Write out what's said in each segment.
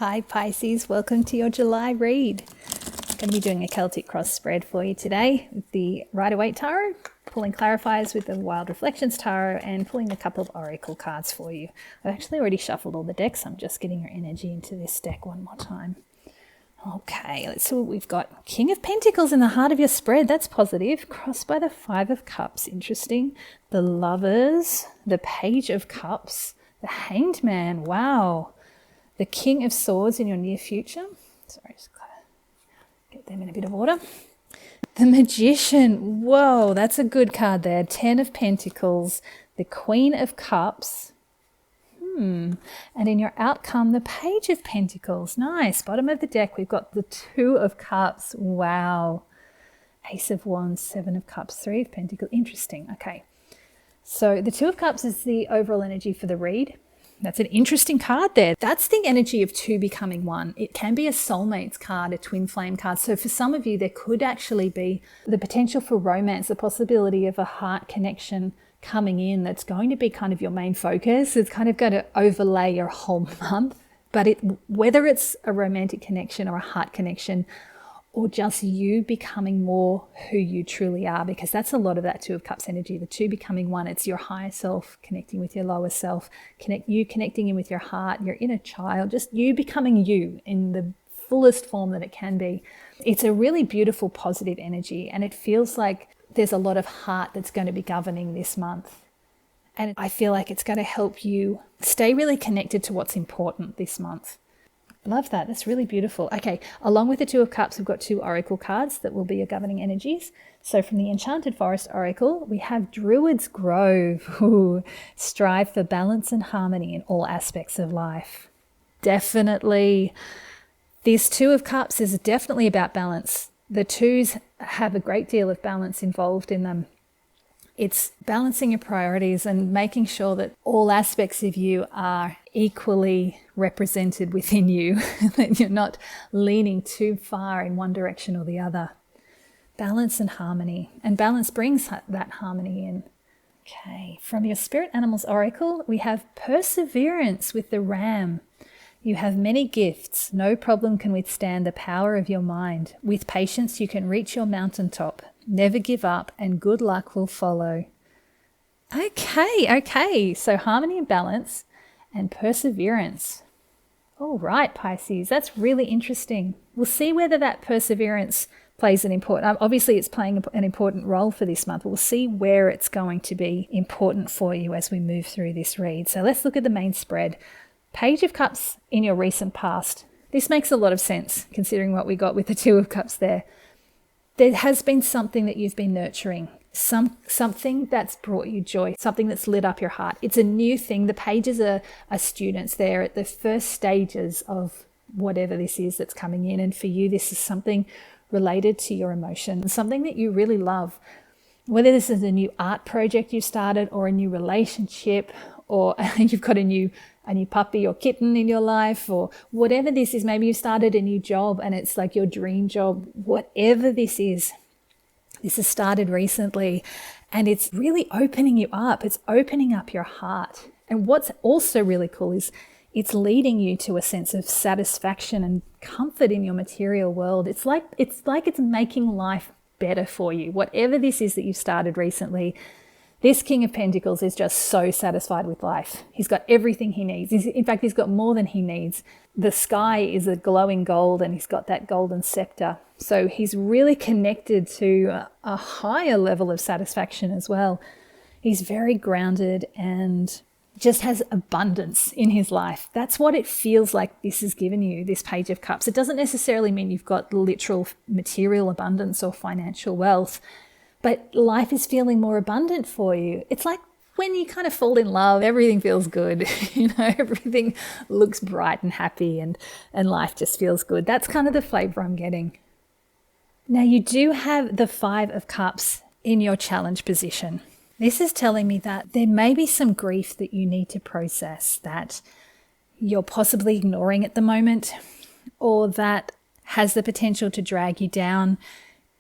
Hi Pisces, welcome to your July read. I'm going to be doing a Celtic cross spread for you today with the Rider-Waite Tarot, pulling clarifiers with the Wild Reflections Tarot, and pulling a couple of oracle cards for you. I've actually already shuffled all the decks. I'm just getting your energy into this deck one more time. Okay, let's see what we've got. King of Pentacles in the heart of your spread. That's positive. Crossed by the Five of Cups. Interesting. The Lovers, the Page of Cups, the Hanged Man. Wow. The King of Swords in your near future. Sorry, just get them in a bit of order. The Magician. Whoa, that's a good card there. 10 of Pentacles. The Queen of Cups. And in your outcome, the Page of Pentacles. Nice. Bottom of the deck, we've got the Two of Cups. Wow. Ace of Wands, Seven of Cups, Three of Pentacles. Interesting. Okay. So the Two of Cups is the overall energy for the read. That's an interesting card there. That's the energy of two becoming one. It can be a soulmates card, a twin flame card. So for some of you, there could actually be the potential for romance, the possibility of a heart connection coming in that's going to be kind of your main focus. It's kind of going to overlay your whole month. But whether it's a romantic connection or a heart connection, or just you becoming more who you truly are, because that's a lot of that Two of Cups energy, the two becoming one. It's your higher self connecting with your lower self, connecting in with your heart, your inner child, just you becoming you in the fullest form that it can be. It's a really beautiful, positive energy, and it feels like there's a lot of heart that's going to be governing this month. And I feel like it's going to help you stay really connected to what's important this month. Love that. That's really beautiful. Okay, along with the Two of Cups, we've got two oracle cards that will be your governing energies. So from the Enchanted Forest Oracle, we have Druid's Grove. Ooh, strive for balance and harmony in all aspects of life. Definitely. This Two of Cups is definitely about balance. The twos have a great deal of balance involved in them. It's balancing your priorities and making sure that all aspects of you are equally represented within you, that you're not leaning too far in one direction or the other. Balance and harmony. And balance brings that harmony in. Okay, from your Spirit Animals Oracle, we have Perseverance with the Ram. You have many gifts. No problem can withstand the power of your mind. With patience, you can reach your mountaintop. Never give up, and good luck will follow. Okay. So harmony and balance and perseverance. All right, Pisces, that's really interesting. We'll see whether that perseverance plays an important, obviously it's playing an important role for this month. We'll see where it's going to be important for you as we move through this read. So let's look at the main spread. Page of Cups in your recent past. This makes a lot of sense considering what we got with the Two of Cups there. There has been something that you've been nurturing, something that's brought you joy, something that's lit up your heart. It's a new thing. The pages are students there at the first stages of whatever this is that's coming in. And for you, this is something related to your emotion, something that you really love. Whether this is a new art project you started or a new relationship, or you've got a new puppy or kitten in your life, or whatever this is, maybe you started a new job and it's like your dream job. Whatever this is, this has started recently and it's really opening you up. It's opening up your heart. And what's also really cool is it's leading you to a sense of satisfaction and comfort in your material world. It's like it's making life better for you. Whatever this is that you've started recently, this King of Pentacles is just so satisfied with life. He's got everything he needs. In fact, he's got more than he needs. The sky is a glowing gold and he's got that golden scepter. So he's really connected to a higher level of satisfaction as well. He's very grounded and just has abundance in his life. That's what it feels like this has given you, this Page of Cups. It doesn't necessarily mean you've got literal material abundance or financial wealth, but life is feeling more abundant for you. It's like when you kind of fall in love, everything feels good. Everything looks bright and happy and life just feels good. That's kind of the flavor I'm getting. Now you do have the Five of Cups in your challenge position. This is telling me that there may be some grief that you need to process that you're possibly ignoring at the moment, or that has the potential to drag you down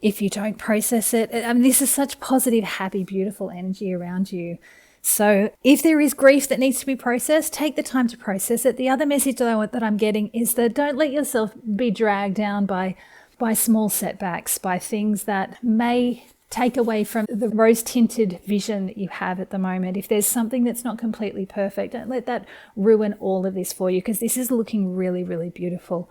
if you don't process it. I mean, this is such positive, happy, beautiful energy around you. So if there is grief that needs to be processed, take the time to process it. The other message that I'm getting is that don't let yourself be dragged down by small setbacks, by things that may take away from the rose-tinted vision that you have at the moment. If there's something that's not completely perfect, don't let that ruin all of this for you, because this is looking really, really beautiful.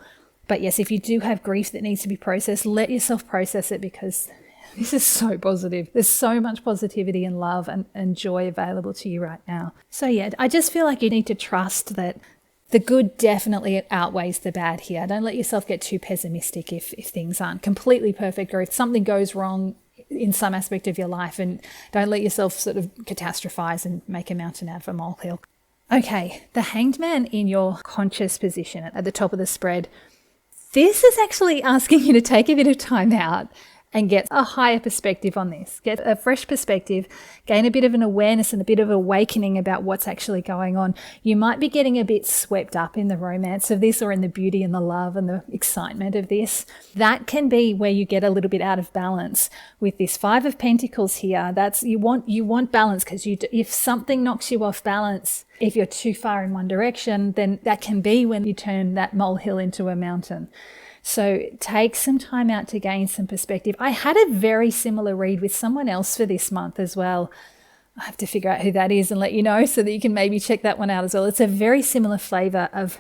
But yes, if you do have grief that needs to be processed, let yourself process it, because this is so positive. There's so much positivity and love and joy available to you right now. So yeah, I just feel like you need to trust that the good definitely outweighs the bad here. Don't let yourself get too pessimistic if things aren't completely perfect, or if something goes wrong in some aspect of your life, and don't let yourself sort of catastrophize and make a mountain out of a molehill. Okay, the Hanged Man in your conscious position at the top of the spread. This is actually asking you to take a bit of time out and get a higher perspective on this. Get a fresh perspective, gain a bit of an awareness and a bit of awakening about what's actually going on. You might be getting a bit swept up in the romance of this, or in the beauty and the love and the excitement of this. That can be where you get a little bit out of balance. With this Five of Pentacles here, that's you want balance, because if something knocks you off balance, if you're too far in one direction, then that can be when you turn that molehill into a mountain. So take some time out to gain some perspective. I had a very similar read with someone else for this month as well. I have to figure out who that is and let you know, so that you can maybe check that one out as well. It's a very similar flavor of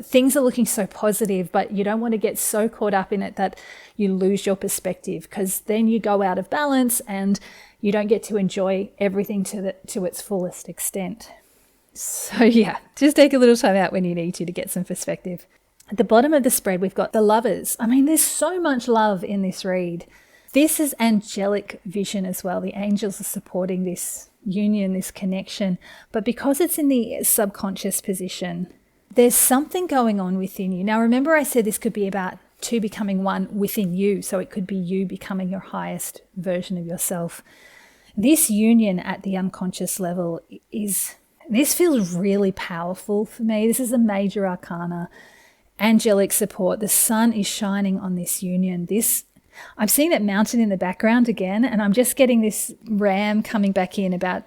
things are looking so positive, but you don't want to get so caught up in it that you lose your perspective, because then you go out of balance and you don't get to enjoy everything to its fullest extent. So yeah, just take a little time out when you need to get some perspective. At the bottom of the spread, we've got the Lovers. I mean, there's so much love in this read. This is angelic vision as well. The angels are supporting this union, this connection. But because it's in the subconscious position, there's something going on within you. Now, remember I said this could be about two becoming one within you. So it could be you becoming your highest version of yourself. This union at the unconscious level this feels really powerful for me. This is a major arcana. Angelic support. The sun is shining on this union. I'm seeing that mountain in the background again, and I'm just getting this ram coming back in about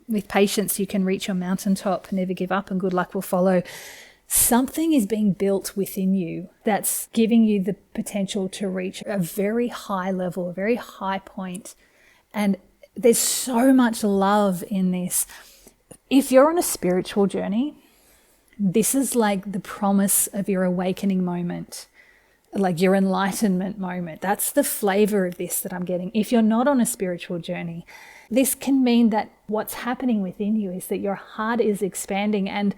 with patience you can reach your mountaintop, never give up, and good luck will follow. Something is being built within you that's giving you the potential to reach a very high level, a very high point. And there's so much love in this. If you're on a spiritual journey, this is like the promise of your awakening moment, like your enlightenment moment. That's the flavor of this that I'm getting. If you're not on a spiritual journey, this can mean that what's happening within you is that your heart is expanding, and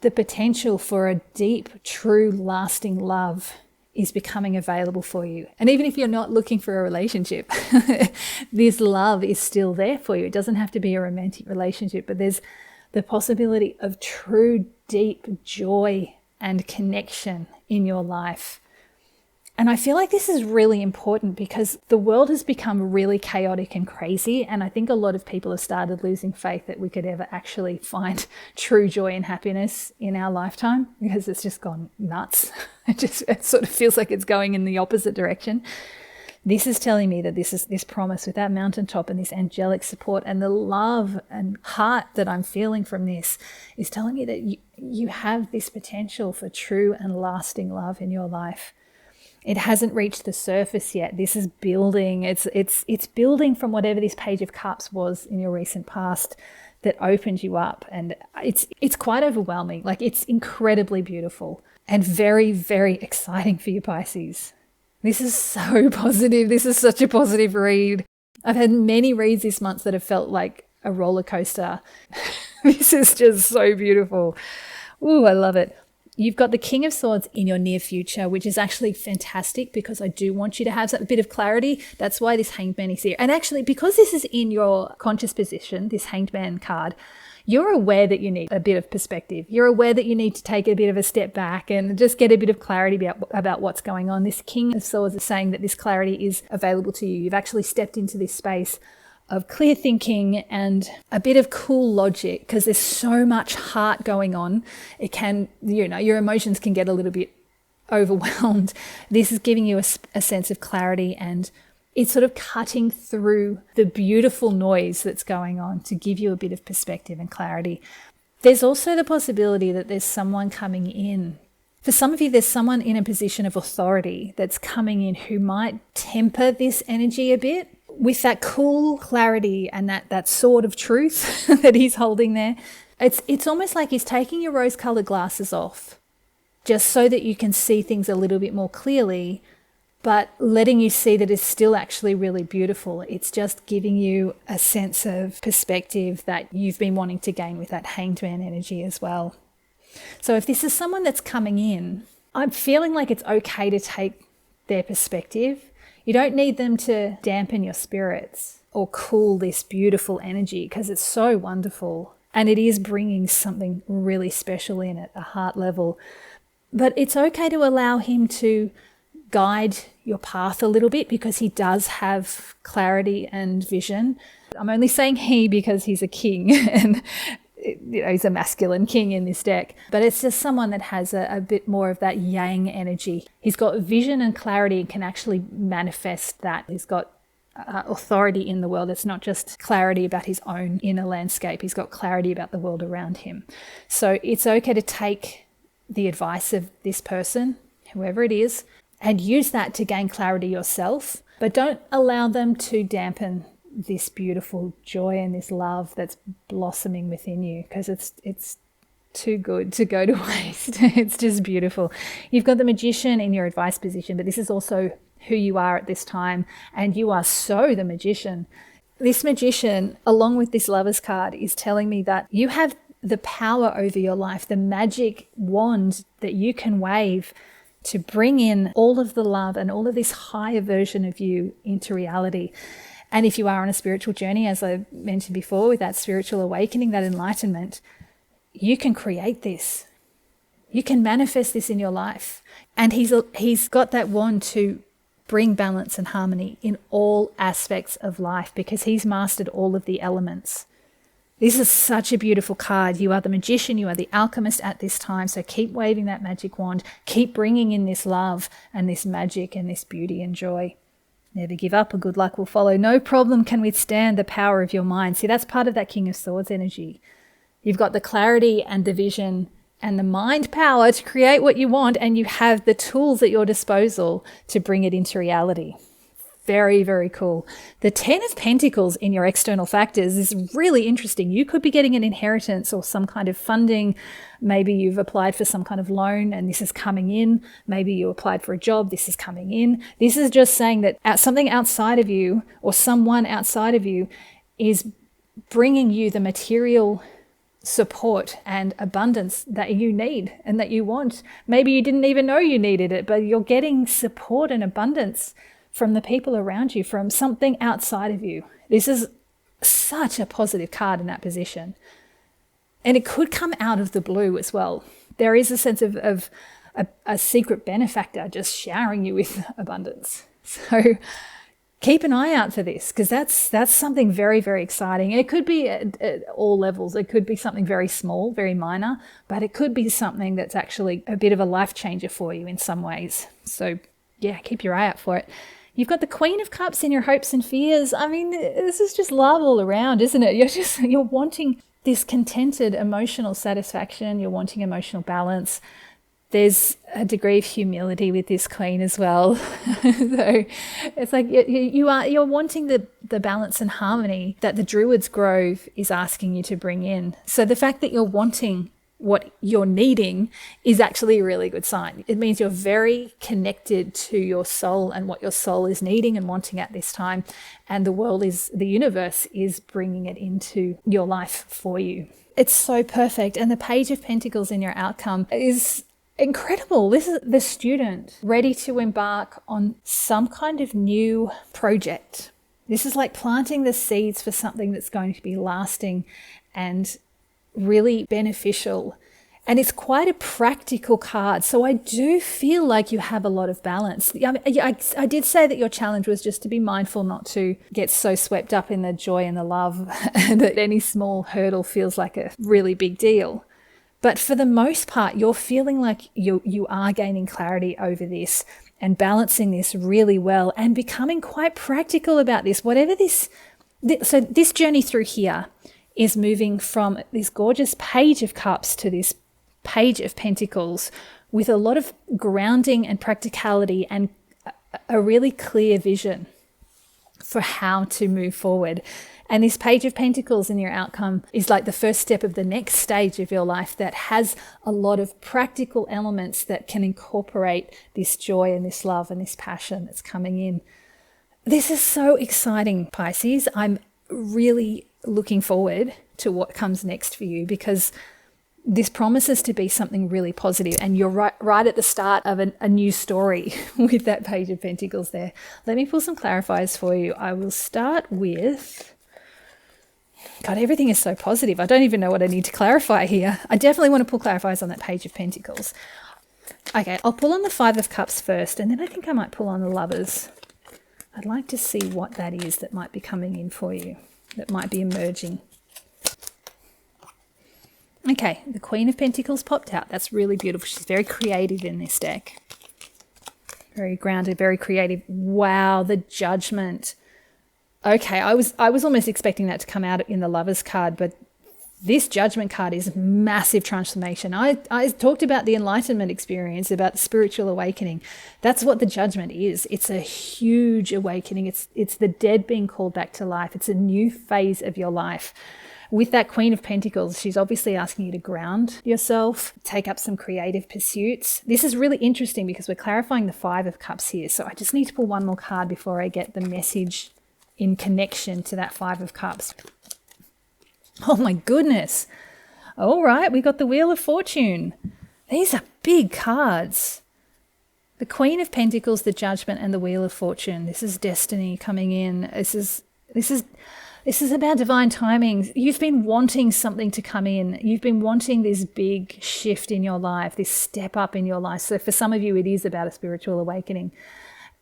the potential for a deep, true, lasting love is becoming available for you. And even if you're not looking for a relationship, this love is still there for you. It doesn't have to be a romantic relationship, but there's the possibility of true, deep joy and connection in your life. And I feel like this is really important, because the world has become really chaotic and crazy. And I think a lot of people have started losing faith that we could ever actually find true joy and happiness in our lifetime, because it's just gone nuts. It sort of feels like it's going in the opposite direction. This is telling me that this promise with that mountaintop and this angelic support and the love and heart that I'm feeling from this is telling me that you have this potential for true and lasting love in your life. It hasn't reached the surface yet. This is building. It's building from whatever this Page of Cups was in your recent past that opened you up. And it's quite overwhelming. Like, it's incredibly beautiful and very, very exciting for you, Pisces. This is so positive. This is such a positive read. I've had many reads this month that have felt like a roller coaster. This is just so beautiful. Ooh, I love it. You've got the King of Swords in your near future, which is actually fantastic, because I do want you to have a bit of clarity. That's why this Hanged Man is here. And actually, because this is in your conscious position, this Hanged Man card, you're aware that you need a bit of perspective. You're aware that you need to take a bit of a step back and just get a bit of clarity about what's going on. This King of Swords is saying that this clarity is available to you. You've actually stepped into this space of clear thinking and a bit of cool logic, because there's so much heart going on. It can, your emotions can get a little bit overwhelmed. This is giving you a sense of clarity, and It's sort of cutting through the beautiful noise that's going on to give you a bit of perspective and clarity. There's also the possibility that there's someone coming in. For some of you, there's someone in a position of authority that's coming in who might temper this energy a bit with that cool clarity and that sword of truth that he's holding there. It's almost like he's taking your rose-colored glasses off just so that you can see things a little bit more clearly, but letting you see that it's still actually really beautiful. It's just giving you a sense of perspective that you've been wanting to gain with that hanged man energy as well. So if this is someone that's coming in, I'm feeling like it's okay to take their perspective. You don't need them to dampen your spirits or cool this beautiful energy because it's so wonderful. And it is bringing something really special in at a heart level. But it's okay to allow him to guide your path a little bit because he does have clarity and vision. I'm only saying he because he's a king and he's a masculine king in this deck, but it's just someone that has a bit more of that yang energy. He's got vision and clarity and can actually manifest that. He's got authority in the world. It's not just clarity about his own inner landscape. He's got clarity about the world around him. So it's okay to take the advice of this person, whoever it is, and use that to gain clarity yourself, but don't allow them to dampen this beautiful joy and this love that's blossoming within you, because it's too good to go to waste. It's just beautiful. You've got the Magician in your advice position, but this is also who you are at this time, and you are so the Magician. This Magician, along with this Lover's card, is telling me that you have the power over your life, the magic wand that you can wave to bring in all of the love and all of this higher version of you into reality. And if you are on a spiritual journey, as I mentioned before, with that spiritual awakening, that enlightenment, you can create this. You can manifest this in your life. And he's got that wand to bring balance and harmony in all aspects of life because he's mastered all of the elements. This is such a beautiful card. You are the Magician, you are the alchemist at this time. So keep waving that magic wand. Keep bringing in this love and this magic and this beauty and joy. Never give up, or good luck will follow. No problem can withstand the power of your mind. See, that's part of that King of Swords energy. You've got the clarity and the vision and the mind power to create what you want, and you have the tools at your disposal to bring it into reality. Very, very cool. The 10 of Pentacles in your external factors is really interesting. You could be getting an inheritance or some kind of funding. Maybe you've applied for some kind of loan and this is coming in. Maybe you applied for a job, this is coming in. This is just saying that something outside of you or someone outside of you is bringing you the material support and abundance that you need and that you want. Maybe you didn't even know you needed it, but you're getting support and abundance from the people around you, from something outside of you. This is such a positive card in that position. And it could come out of the blue as well. There is a sense of a secret benefactor just showering you with abundance. So keep an eye out for this, because that's something very, very exciting. It could be at all levels. It could be something very small, very minor, but it could be something that's actually a bit of a life changer for you in some ways. So yeah, keep your eye out for it. You've got the Queen of Cups in your hopes and fears. I mean, this is just love all around, isn't it? You're wanting this contented emotional satisfaction. You're wanting emotional balance. There's a degree of humility with this Queen as well. So it's like you're wanting the balance and harmony that the Druid's Grove is asking you to bring in. So the fact that you're wanting what you're needing is actually a really good sign. It means you're very connected to your soul and what your soul is needing and wanting at this time. And the universe is bringing it into your life for you. It's so perfect. And the Page of Pentacles in your outcome is incredible. This is the student ready to embark on some kind of new project. This is like planting the seeds for something that's going to be lasting and really beneficial. And it's quite a practical card. So I do feel like you have a lot of balance. I did say that your challenge was just to be mindful not to get so swept up in the joy and the love that any small hurdle feels like a really big deal. But for the most part, you're feeling like you are gaining clarity over this and balancing this really well and becoming quite practical about this. Whatever so this journey through here is moving from this gorgeous Page of Cups to this Page of Pentacles with a lot of grounding and practicality and a really clear vision for how to move forward. And this Page of Pentacles in your outcome is like the first step of the next stage of your life that has a lot of practical elements that can incorporate this joy and this love and this passion that's coming in. This is so exciting, Pisces. I'm really looking forward to what comes next for you, because this promises to be something really positive, and you're right at the start of a new story with that Page of Pentacles there. Let me pull some clarifiers for you. I will start with, God, everything is so positive. I don't even know what I need to clarify here. I definitely want to pull clarifiers on that Page of Pentacles. Okay, I'll pull on the Five of Cups first, and then I think I might pull on the Lovers. I'd like to see what that is that might be coming in for you, that might be emerging. Okay, the Queen of Pentacles popped out. That's really beautiful. She's very creative in this deck. Very grounded, very creative. Wow, the Judgment. Okay, I was almost expecting that to come out in the Lovers card, but this Judgment card is massive transformation. I talked about the enlightenment experience, about the spiritual awakening. That's what the Judgment is. It's a huge awakening. It's the dead being called back to life. It's a new phase of your life. With that Queen of Pentacles, she's obviously asking you to ground yourself, take up some creative pursuits. This is really interesting because we're clarifying the Five of Cups here. So I just need to pull one more card before I get the message in connection to that Five of Cups. Oh my goodness. All right, we got the Wheel of Fortune. These are big cards. The Queen of Pentacles, the Judgment, and the Wheel of Fortune. This is destiny coming in. This is about divine timing. You've been wanting something to come in. You've been wanting this big shift in your life, this step up in your life. So for some of you, it is about a spiritual awakening.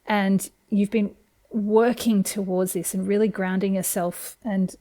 And you've been working towards this and really grounding yourself and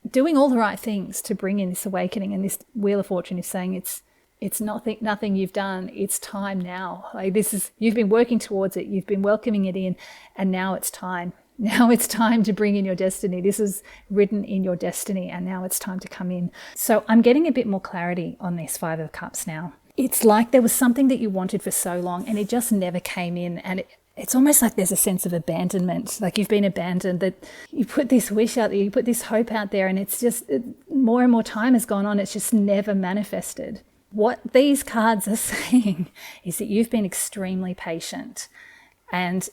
doing all the right things to bring in this awakening. And this Wheel of Fortune is saying it's nothing you've done. It's time now. Like you've been working towards it. You've been welcoming it in, and now it's time. Now it's time to bring in your destiny. This is written in your destiny, and now it's time to come in. So I'm getting a bit more clarity on this Five of Cups now. It's like there was something that you wanted for so long and it just never came in, and it's almost like there's a sense of abandonment, like you've been abandoned, that you put this wish out there, you put this hope out there, and it's just more and more time has gone on. It's just never manifested. What these cards are saying is that you've been extremely patient, and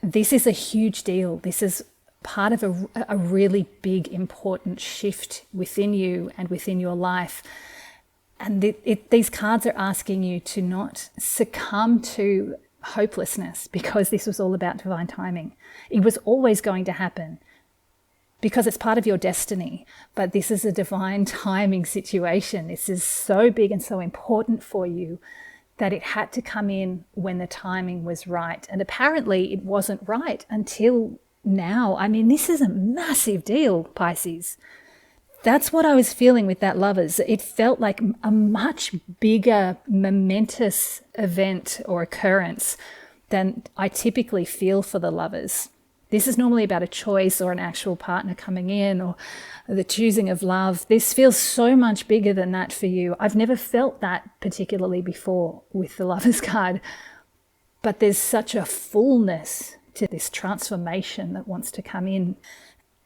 this is a huge deal. This is part of a really big, important shift within you and within your life. And these cards are asking you to not succumb to hopelessness, because this was all about divine timing. It was always going to happen because it's part of your destiny. But this is a divine timing situation. This is so big and so important for you that it had to come in when the timing was right. And apparently it wasn't right until now. I mean, this is a massive deal, Pisces. That's what I was feeling with that Lovers. It felt like a much bigger, momentous event or occurrence than I typically feel for the Lovers. This is normally about a choice or an actual partner coming in, or the choosing of love. This feels so much bigger than that for you. I've never felt that particularly before with the Lovers card, but there's such a fullness to this transformation that wants to come in.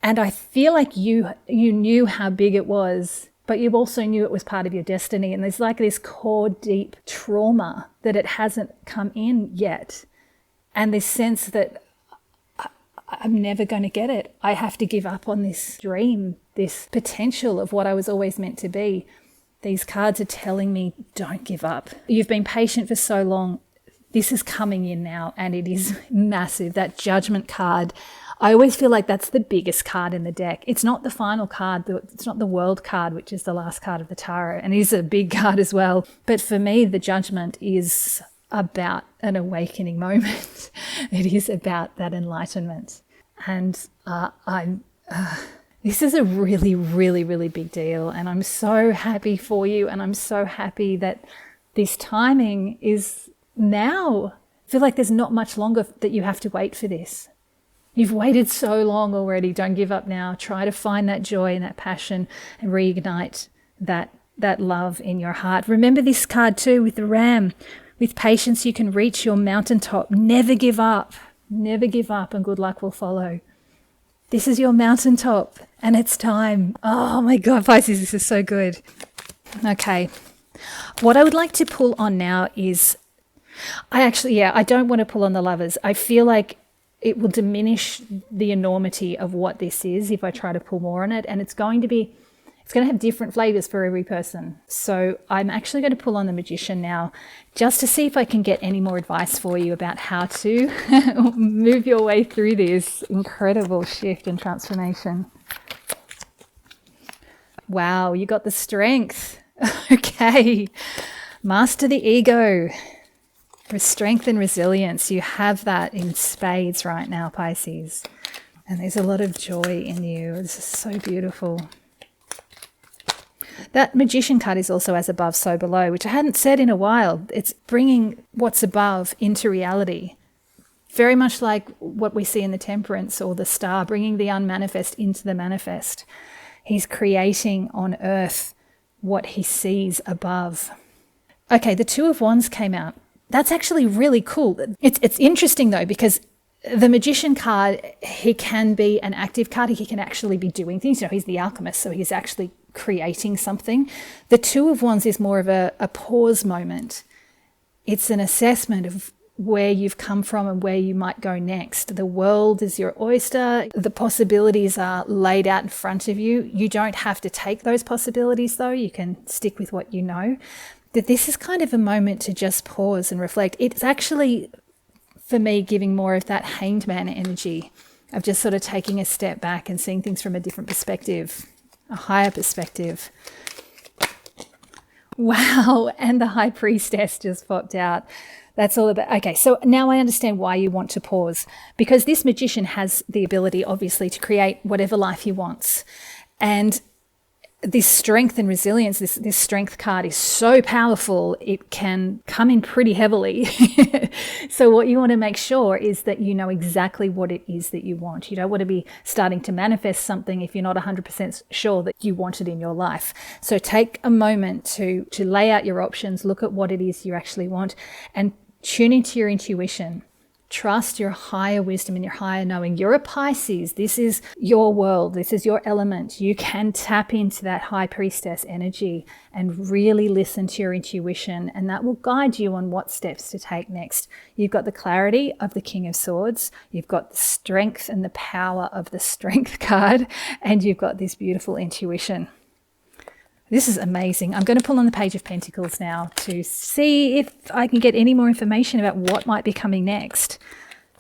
And I feel like you knew how big it was, but you also knew it was part of your destiny. And there's like this core deep trauma that it hasn't come in yet. And this sense that I'm never going to get it. I have to give up on this dream, this potential of what I was always meant to be. These cards are telling me, don't give up. You've been patient for so long. This is coming in now, and it is massive. That Judgment card, I always feel like that's the biggest card in the deck. It's not the final card. It's not the World card, which is the last card of the tarot, and it is a big card as well. But for me, the Judgment is about an awakening moment. It is about that enlightenment. And This is a really, really, really big deal. And I'm so happy for you. And I'm so happy that this timing is now. I feel like there's not much longer that you have to wait for this. You've waited so long already. Don't give up now. Try to find that joy and that passion and reignite that love in your heart. Remember this card too with the ram. With patience, you can reach your mountaintop. Never give up. Never give up, and good luck will follow. This is your mountaintop and it's time. Oh my God, Pisces, this is so good. Okay. What I would like to pull on now is, I don't want to pull on the Lovers. I feel like it will diminish the enormity of what this is if I try to pull more on it. And it's going to have different flavors for every person. So I'm actually going to pull on the Magician now, just to see if I can get any more advice for you about how to move your way through this incredible shift and transformation. Wow, you got the Strength. Okay. Master the ego. For strength and resilience, you have that in spades right now, Pisces. And there's a lot of joy in you. This is so beautiful. That Magician card is also as above, so below, which I hadn't said in a while. It's bringing what's above into reality. Very much like what we see in the Temperance or the Star, bringing the unmanifest into the manifest. He's creating on earth what he sees above. Okay, the Two of Wands came out. That's actually really cool. It's interesting though, because the Magician card, he can be an active card. He can actually be doing things. He's the alchemist, so he's actually creating something. The Two of Wands is more of a pause moment. It's an assessment of where you've come from and where you might go next. The world is your oyster. The possibilities are laid out in front of you. You don't have to take those possibilities though. You can stick with what you know. That this is kind of a moment to just pause and reflect. It's actually, for me, giving more of that Hanged Man energy of just sort of taking a step back and seeing things from a different perspective, a higher perspective. Wow, and the High Priestess just popped out. That's all about, okay, so now I understand why you want to pause, because this Magician has the ability, obviously, to create whatever life he wants. And this strength and resilience, this Strength card is so powerful, it can come in pretty heavily. So what you want to make sure is that you know exactly what it is that you want. You don't want to be starting to manifest something if you're not 100% sure that you want it in your life. So take a moment to lay out your options, look at what it is you actually want, and tune into your intuition. Trust your higher wisdom and your higher knowing. You're a Pisces. This is your world. This is your element. You can tap into that High Priestess energy and really listen to your intuition, and that will guide you on what steps to take next. You've got the clarity of the King of Swords. You've got the strength and the power of the Strength card, and you've got this beautiful intuition. This is amazing. I'm going to pull on the Page of Pentacles now to see if I can get any more information about what might be coming next.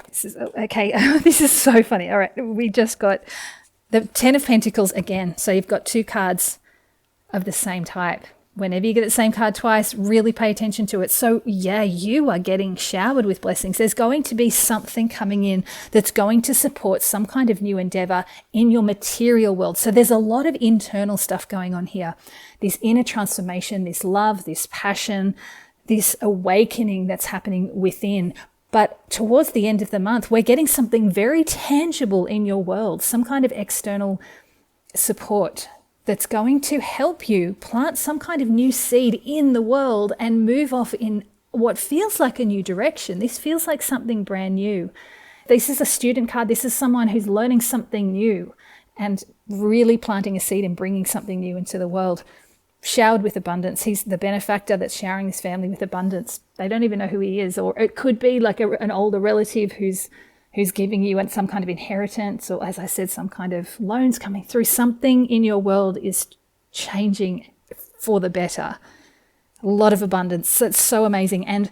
This is okay. This is so funny. All right, we just got the Ten of Pentacles again. So you've got two cards of the same type. Whenever you get the same card twice, really pay attention to it. So yeah, you are getting showered with blessings. There's going to be something coming in that's going to support some kind of new endeavor in your material world. So there's a lot of internal stuff going on here. This inner transformation, this love, this passion, this awakening that's happening within. But towards the end of the month, we're getting something very tangible in your world, some kind of external support that's going to help you plant some kind of new seed in the world and move off in what feels like a new direction. This feels like something brand new. This is a student card. This is someone who's learning something new and really planting a seed and bringing something new into the world. Showered with abundance. He's the benefactor that's showering this family with abundance. They don't even know who he is, or it could be like an older relative who's giving you some kind of inheritance, or as I said, some kind of loans coming through. Something in your world is changing for the better. A lot of abundance. It's so amazing. And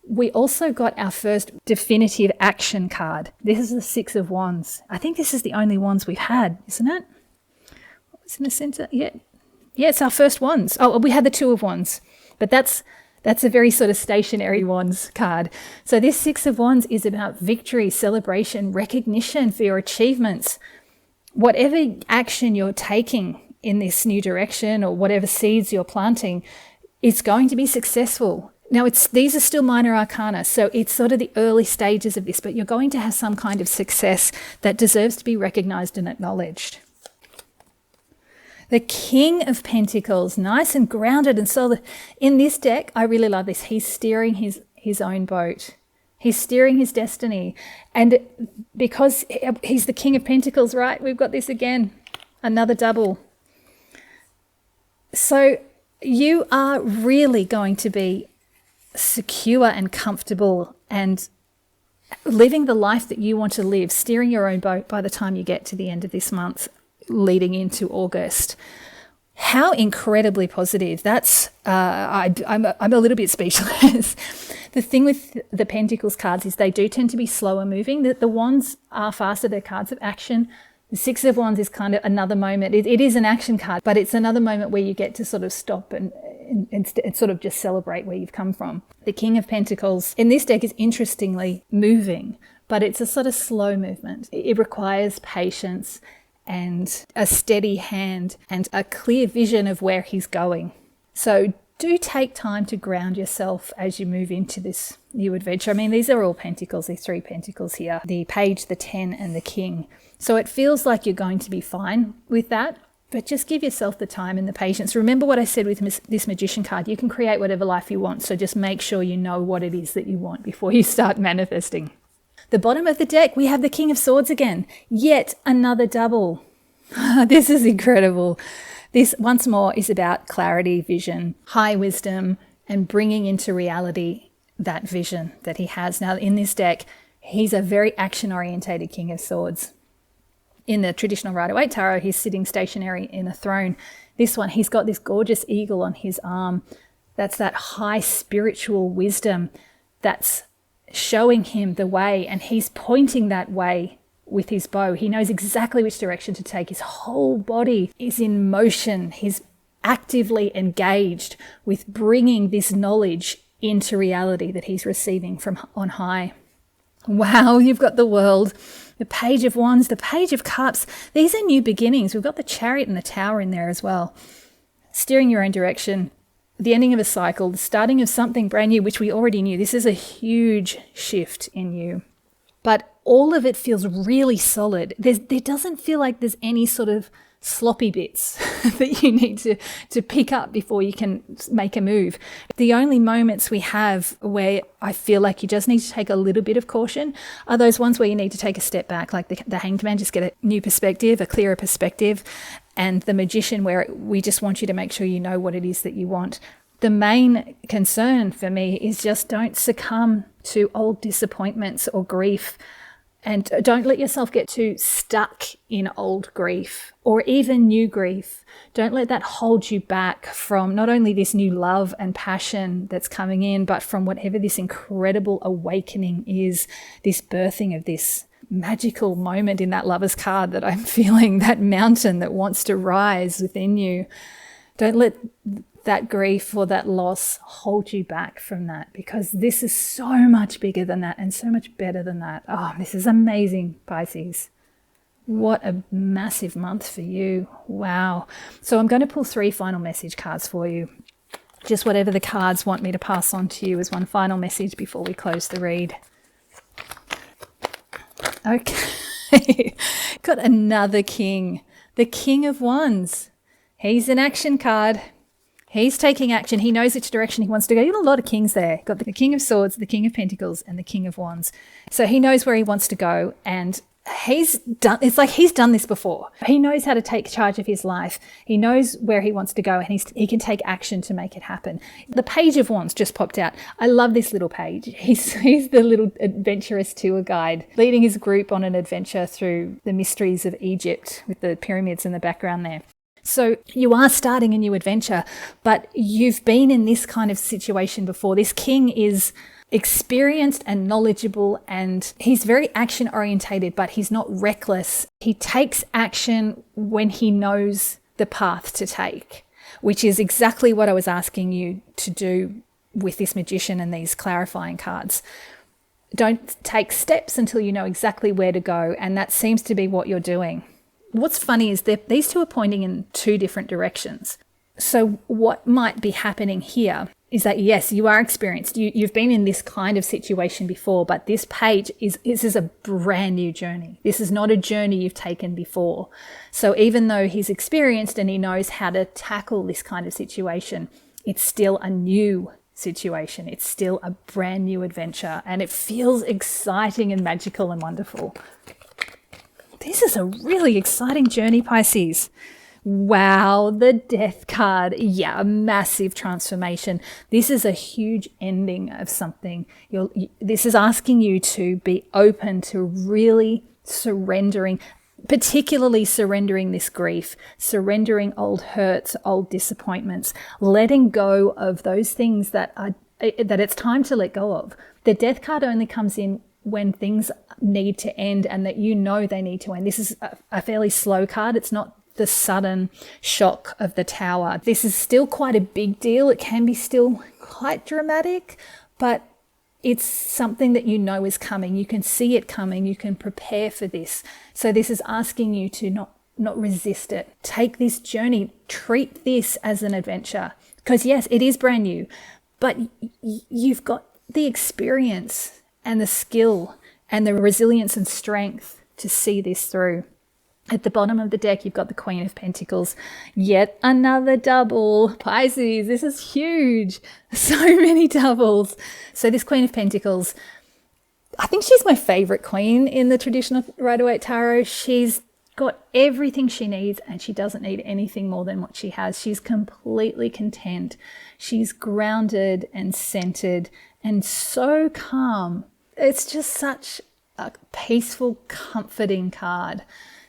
we also got our first definitive action card. This is the Six of Wands. I think this is the only wands we've had, isn't it? What's in the center? Yeah, it's our first wands. Oh, we had the Two of Wands, but that's a very sort of stationary wands card. So this Six of Wands is about victory, celebration, recognition for your achievements. whatever action you're taking in this new direction or whatever seeds you're planting, it's going to be successful. Now, these are still minor arcana, so it's sort of the early stages of this, but you're going to have some kind of success that deserves to be recognized and acknowledged. The King of Pentacles, nice and grounded and solid. In this deck, I really love this. He's steering his own boat. He's steering his destiny. And because he's the King of Pentacles, right? We've got this again, another double. So you are really going to be secure and comfortable and living the life that you want to live, steering your own boat by the time you get to the end of this month, leading into August. How incredibly positive. That's I'm a little bit speechless. The thing with the Pentacles cards is they do tend to be slower moving. The Wands are faster. They're cards of action. The Six of Wands is kind of another moment. It is an action card, but it's another moment where you get to sort of stop and sort of just celebrate where you've come from. The King of Pentacles in this deck is interestingly moving, but it's a sort of slow movement. It requires patience and a steady hand and a clear vision of where he's going. So do take time to ground yourself as you move into this new adventure. I mean, these are all Pentacles, these 3 Pentacles here, the Page, the 10 and the King. So it feels like you're going to be fine with that, but just give yourself the time and the patience. Remember what I said with this Magician card, you can create whatever life you want. So just make sure you know what it is that you want before you start manifesting. The bottom of the deck, we have the King of Swords again, yet another double. This is incredible. This, once more, is about clarity, vision, high wisdom, and bringing into reality that vision that he has. Now, in this deck, he's a very action-orientated King of Swords. In the traditional Rider-Waite Tarot, he's sitting stationary in a throne. This one, he's got this gorgeous eagle on his arm. That's that high spiritual wisdom that's showing him the way, and he's pointing that way with his bow. He knows exactly which direction to take. His whole body is in motion. He's actively engaged with bringing this knowledge into reality that he's receiving from on high. Wow, you've got the World, the Page of Wands, the Page of Cups. These are new beginnings. We've got the Chariot and the Tower in there as well. Steering your own direction, the ending of a cycle, the starting of something brand new, which we already knew. This is a huge shift in you. But all of it feels really solid. There doesn't feel like there's any sort of sloppy bits that you need to pick up before you can make a move. The only moments we have where I feel like you just need to take a little bit of caution are those ones where you need to take a step back, like the Hanged Man, just get a new perspective, a clearer perspective, and the Magician, where we just want you to make sure you know what it is that you want. The main concern for me is just don't succumb to old disappointments or grief, and don't let yourself get too stuck in old grief or even new grief. Don't let that hold you back from not only this new love and passion that's coming in, but from whatever this incredible awakening is, this birthing of this magical moment in that Lover's card that I'm feeling, that mountain that wants to rise within you. Don't let that grief or that loss hold you back from that, because this is so much bigger than that and so much better than that. Oh, this is amazing, Pisces. What a massive month for you. Wow. So I'm going to pull 3 final message cards for you. Just whatever the cards want me to pass on to you as one final message before we close the read. Okay. Got another king. The King of Wands. He's an action card. He's taking action. He knows which direction he wants to go. You got a lot of kings there. Got the King of Swords, the King of Pentacles, and the King of Wands. So he knows where he wants to go, and it's like he's done this before. He knows how to take charge of his life. He knows where he wants to go, and he can take action to make it happen. The Page of Wands just popped out. I love this little page. He's the little adventurous tour guide, leading his group on an adventure through the mysteries of Egypt with the pyramids in the background there. So you are starting a new adventure, but you've been in this kind of situation before. This king is experienced and knowledgeable, and he's very action orientated, but he's not reckless. He takes action when he knows the path to take, which is exactly what I was asking you to do with this Magician and these clarifying cards. Don't take steps until you know exactly where to go, and that seems to be what you're doing. what's funny is that these two are pointing in two different directions. So what might be happening here is that, yes, you are experienced. You've been in this kind of situation before, but this page this is a brand new journey. This is not a journey you've taken before. So even though he's experienced and he knows how to tackle this kind of situation, it's still a new situation. It's still a brand new adventure, and it feels exciting and magical and wonderful. This is a really exciting journey, Pisces. Wow, the Death card. Yeah, a massive transformation. This is a huge ending of something. This is asking you to be open to really surrendering, particularly surrendering this grief, surrendering old hurts, old disappointments, letting go of those things that it's time to let go of. The Death card only comes in when things need to end and that you know they need to end. This is a fairly slow card. It's not the sudden shock of the Tower. This is still quite a big deal. It can be still quite dramatic, but it's something that you know is coming. You can see it coming. You can prepare for this. So this is asking you to not resist it. Take this journey. Treat this as an adventure. Because yes, it is brand new, but you've got the experience and the skill and the resilience and strength to see this through. At the bottom of the deck, you've got the Queen of Pentacles. Yet another double. Pisces, this is huge. So many doubles. So this Queen of Pentacles, I think she's my favorite queen in the traditional Rider-Waite Tarot. She's got everything she needs and she doesn't need anything more than what she has. She's completely content. She's grounded and centered and so calm. It's just such a peaceful, comforting card.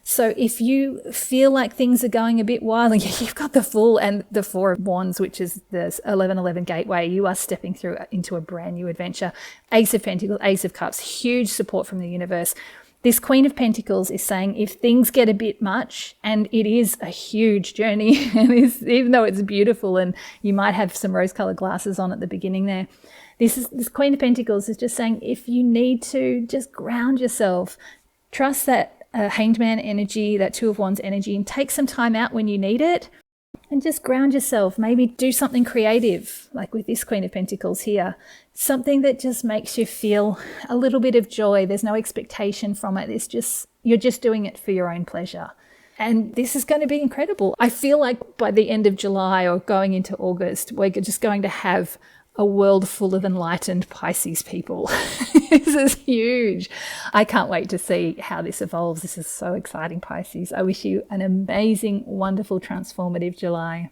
So if you feel like things are going a bit wild, you've got the Fool and the Four of Wands, which is the 1111 gateway. You are stepping through into a brand new adventure. Ace of Pentacles, Ace of Cups, huge support from the universe. This Queen of Pentacles is saying if things get a bit much, and it is a huge journey, and even though it's beautiful and you might have some rose-colored glasses on at the beginning there, this Queen of Pentacles is just saying if you need to, just ground yourself. Trust that Hanged Man energy, that Two of Wands energy, and take some time out when you need it and just ground yourself. Maybe do something creative, like with this Queen of Pentacles here. Something that just makes you feel a little bit of joy. There's no expectation from it. You're just doing it for your own pleasure. And this is going to be incredible. I feel like by the end of July or going into August, we're just going to have a world full of enlightened Pisces people. This is huge. I can't wait to see how this evolves. This is so exciting, Pisces. I wish you an amazing, wonderful, transformative July.